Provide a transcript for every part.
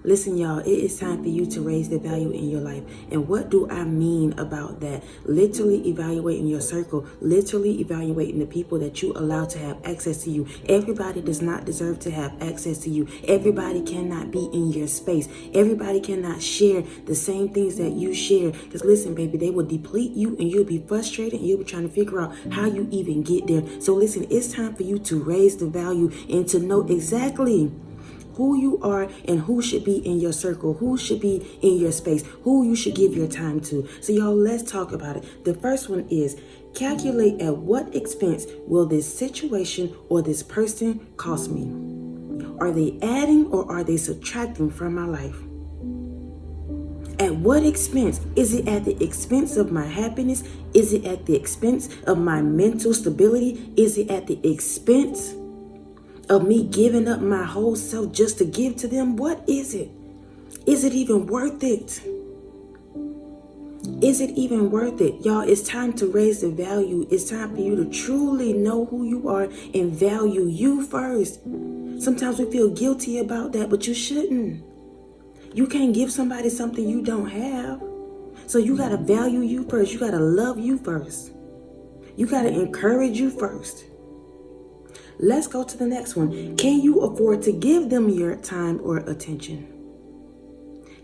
Listen, y'all, it is time for you to raise the value in your life. And what do I mean about that? Literally evaluating your circle, literally evaluating the people that you allow to have access to you. Everybody does not deserve to have access to you. Everybody cannot be in your space. Everybody cannot share the same things that you share. Because listen, baby, they will deplete you and you'll be frustrated and you'll be trying to figure out how you even get there. So listen, it's time for you to raise the value and to know exactly who you are and who should be in your circle, who should be in your space, who you should give your time to. So y'all, let's talk about it. The first one is calculate at what expense will this situation or this person cost me? Are they adding or are they subtracting from my life? At what expense? Is it at the expense of my happiness? Is it at the expense of my mental stability? Is it at the expense of me giving up my whole self just to give to them? What is it? Is it even worth it? Is it even worth it? Y'all, it's time to raise the value. It's time for you to truly know who you are and value you first. Sometimes we feel guilty about that, but you shouldn't. You can't give somebody something you don't have. So you got to value you first. You got to love you first. You got to encourage you first. Let's go to the next one. Can you afford to give them your time or attention?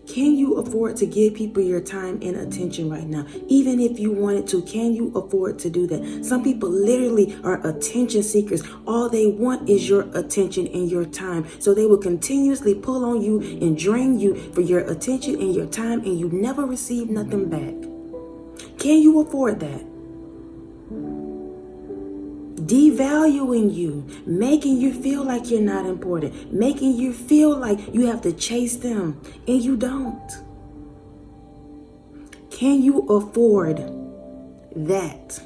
Can you afford to give people your time and attention right now? Even if you wanted to, can you afford to do that? Some people literally are attention seekers. All they want is your attention and your time. So they will continuously pull on you and drain you for your attention and your time, and you never receive nothing back. Can you afford that? Devaluing you, making you feel like you're not important, making you feel like you have to chase them and you don't. Can you afford that?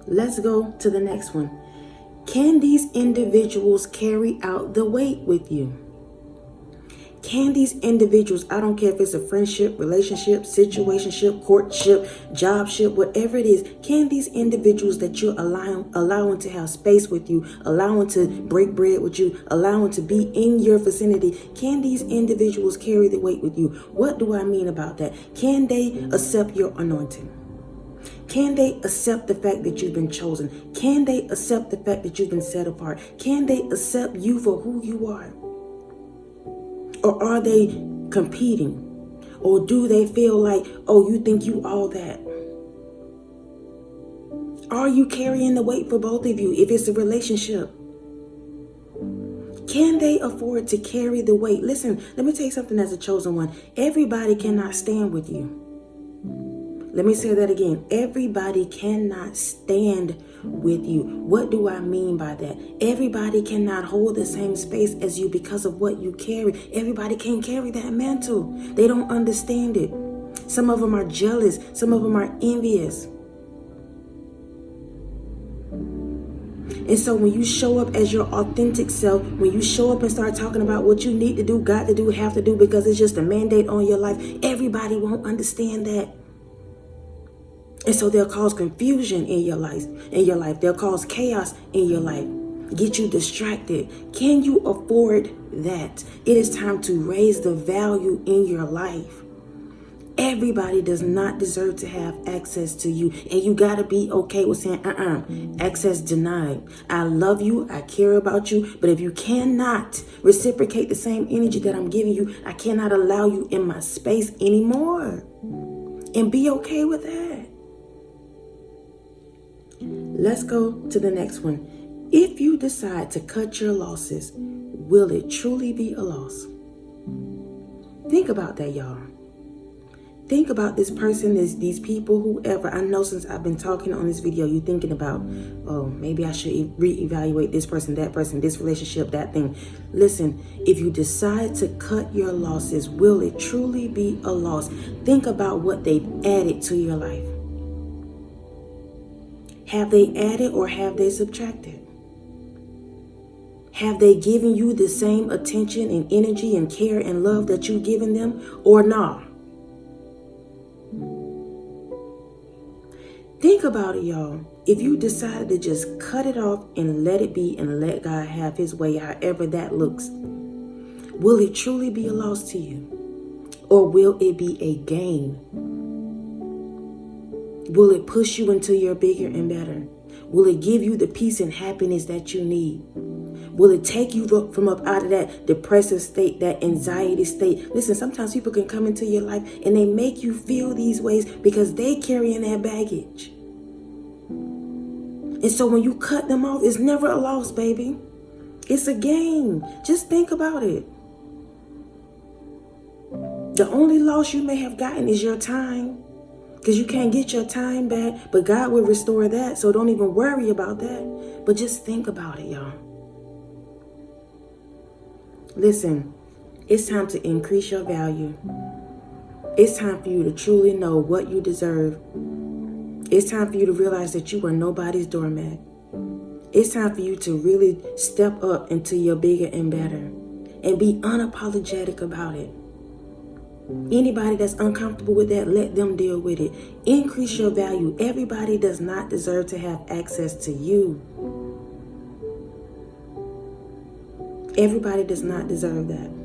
Let's go to the next one. Can these individuals carry out the weight with you? Can these individuals, I don't care if it's a friendship, relationship, situationship, courtship, jobship, whatever it is, can these individuals that you're allowing to have space with you, allowing to break bread with you, allowing to be in your vicinity, can these individuals carry the weight with you? What do I mean about that? Can they accept your anointing? Can they accept the fact that you've been chosen? Can they accept the fact that you've been set apart? Can they accept you for who you are? Or are they competing? Or do they feel like, oh, you think you all that? Are you carrying the weight for both of you if it's a relationship? Can they afford to carry the weight? Listen, let me tell you something as a chosen one. Everybody cannot stand with you. Let me say that again. Everybody cannot stand with you. What do I mean by that? Everybody cannot hold the same space as you because of what you carry. Everybody can't carry that mantle. They don't understand it. Some of them are jealous. Some of them are envious. And so when you show up as your authentic self, when you show up and start talking about what you need to do, got to do, have to do, because it's just a mandate on your life, everybody won't understand that. And so they'll cause confusion in your life. They'll cause chaos in your life. Get you distracted. Can you afford that? It is time to raise the value in your life. Everybody does not deserve to have access to you. And you got to be okay with saying, access denied. I love you. I care about you. But if you cannot reciprocate the same energy that I'm giving you, I cannot allow you in my space anymore. And be okay with that. Let's go to the next one. If you decide to cut your losses, will it truly be a loss? Think about that, y'all. Think about this person, these people, whoever. I know since I've been talking on this video, you're thinking about, oh, maybe I should reevaluate this person, this relationship, that thing. Listen, if you decide to cut your losses, will it truly be a loss? Think about what they've added to your life. Have they added or have they subtracted? Have they given you the same attention and energy and care and love that you've given them, or not? Think about it, y'all. If you decided to just cut it off and let it be and let God have his way, however that looks, Will it truly be a loss to you? Or will it be a gain? Will it push you until you're bigger and better? Will it give you the peace and happiness that you need? Will it take you from up out of that depressive state, that anxiety state? Listen, sometimes people can come into your life and they make you feel these ways because they carrying that baggage. And so when you cut them off, it's never a loss, baby. It's a gain. Just think about it. The only loss you may have gotten is your time, because you can't get your time back, but God will restore that. So don't even worry about that. But just think about it, y'all. Listen, it's time to increase your value. It's time for you to truly know what you deserve. It's time for you to realize that you are nobody's doormat. It's time for you to really step up into your bigger and better and be unapologetic about it. Anybody that's uncomfortable with that, let them deal with it. Increase your value. Everybody does not deserve to have access to you. Everybody does not deserve that.